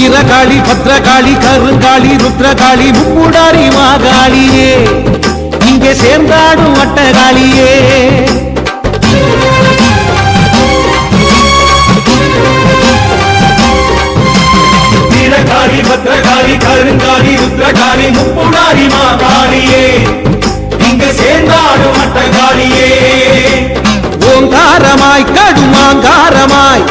வீரகாளி பத்ரகாளி கருங்காளி ருத்ரகாளி முப்புடாரி மாகாளியே இங்கே சேர்ந்தாடும் அட்டகாளியே வீரகாளி பத்ரகாளி கருங்காளி ருத்ரகாளி முப்புடாரி மாகாளியே இங்கே சேர்ந்தாடும் அட்டகாளியே ஓங்காரமாய் கடுமாங்காரமாய்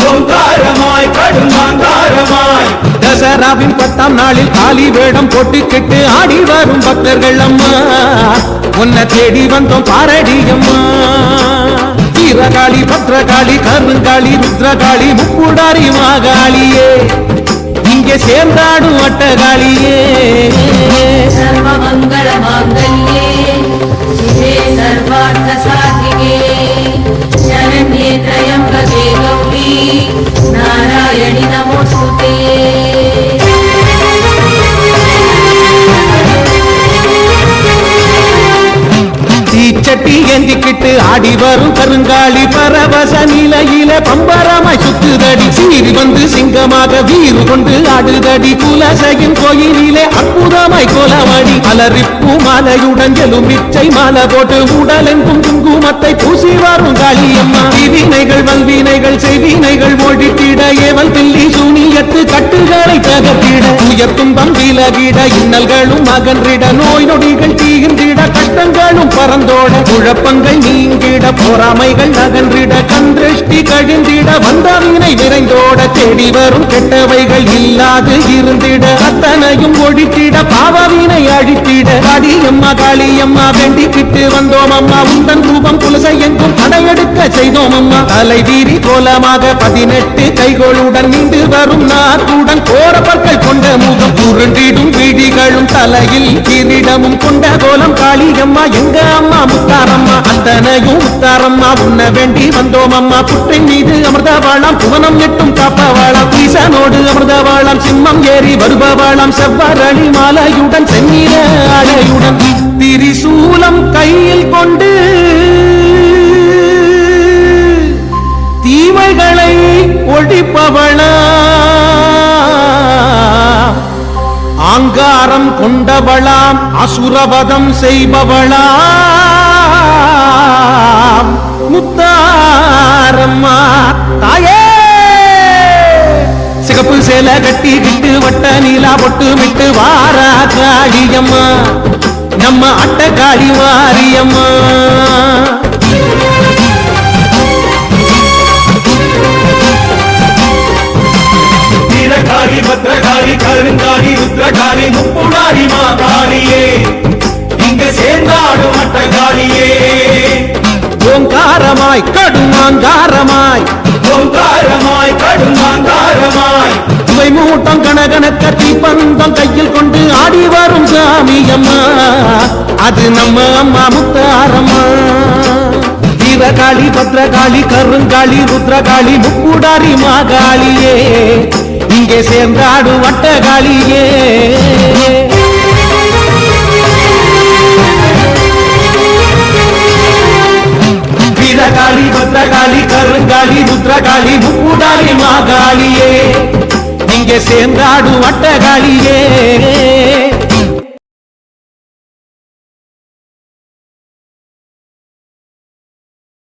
ஓங்காரமாய் கடுமாங்காரமாய் தசராவின் 10ஆம் நாளில் காளி வேடம் போட்டுக்கிட்டு ஆடி வரும் பக்தர்கள் அம்மா உன்னை தேடி வந்தோம் பாரடி அம்மா வீரகாளி பத்ரகாளி கருங்காளி ருத்ரகாளி முப்புடாரி மாகாளியே இங்கே சேர்ந்தாடும் அட்டகாளியே சர்வமங்கள மாங்கல்யே சிவே சர்வார்த்த சாதிகே சரண்யே த்ரயம்பகே கௌரி நாராயணி நமோஸ்துதே தீச்சட்டி ஏந்திக்கிட்டு ஆடி வரும் கருங்காளி பரவச நிலையில பம்பரமாய் சுத்துதடி சீறி வந்து சிங்கமாக வீறு கொண்டு ஆடுதடி குலசையின் கோயிலிலே அற்புதமாய் கோலவாடி அலரிப்பு மாலையுடன் எலுமிச்சை மாலை போட்டு உடலெங்கும் குங்குமத்தை பூசி வரும் காளியம்மா வினைகள் வல்வினைகள் செய்வினைகள் ஓடித்திட ஏவல் பில்லி சூனியத்து கட்டுகளை தகர்த்திட உயர் துன்பம் விலகிட இன்னல்களும் அகன்றிட நோய் நொடிகள் தீர்ந்திட கஷ்டங்களும் பறந்தோட குழப்பங்கள் நீங்கிட பொறாமைகள் அகன்றிட கந்திருஷ்டி கழிந்திட வந்தவினை விரைந்தோட தேடி வரும் கெட்டவைகள் இல்லாது இருந்திட அத்தனையும் ஒழித்திட பாவவினை அழித்திட காளியம்மா காளியம்மா வேண்டிக்கிட்டு வந்தோம் அம்மா உந்தன் ரூபம் குலசை எங்கும் படையெடுக்க செய்தோம் அம்மா தலை வீரி கோலமாக 18 கைகளுடன் நீண்டு வரும் நாக்குடன் கோர பற்கள் கொண்ட முகம் உருண்டிடும் வீடிகளும் தலையில் கிரீடமும் கொண்ட கோலம் காளியம்மா எங்க அம்மா முத்தாரம்மா அத்தனையும் முத்தாரம்மா உன்ன வேண்டி வந்தோம் அம்மா புற்றின் மீது அமிர்தவாளாம் புவனம் எட்டும் காப்பவாளாம் ஈசனோடு அமிர்தவாளாம் சிம்மம் ஏறி வருபவாளாம் செவ்வரளி மாலையுடன் செந்நிற அடையுடன் திரிசூலம் கையில் கொண்டு தீமைகளை ஒழிப்பவளா ஆங்காரம் கொண்டவளாம் அசுரவதம் செய்பவளாம் முத்தாரம்மா தாயே சிகப்பு சேலை கட்டிக்கிட்டு வட்ட நீலா பொட்டு விட்டு வாரா காளியம்மா நம்ம அட்டகாளி வாரியம்மா வீரகாளி பத்ரகாளி கருங்காளி ருத்ரகாளி முப்புடாரி மாகாளியே இங்க சேர்ந்தாடும் அட்டகாளியே ஓங்காரமாய் கடுமாங்காரமாய் ஓங்காரமாய் கடுமாங்காரமாய் இவை மூட்டம் கணகணக்க தீப்பந்தம் கையில் கொண்டு ஆடி வரும் சாமியம்மா அது நம்ம அம்மா முத்தாரம்மா வீரகாளி பத்ரகாளி கருங்காளி ருத்ரகாளி முப்புடாரி மாகாளியே இங்கே சேர்ந்தாடு அட்டகாளியே வீரகாளி பத்ரகாளி கருங்காளி ருத்ரகாளி முப்புடாரி மாகாளியே இங்கே சேர்ந்தாடு அட்டகாளியே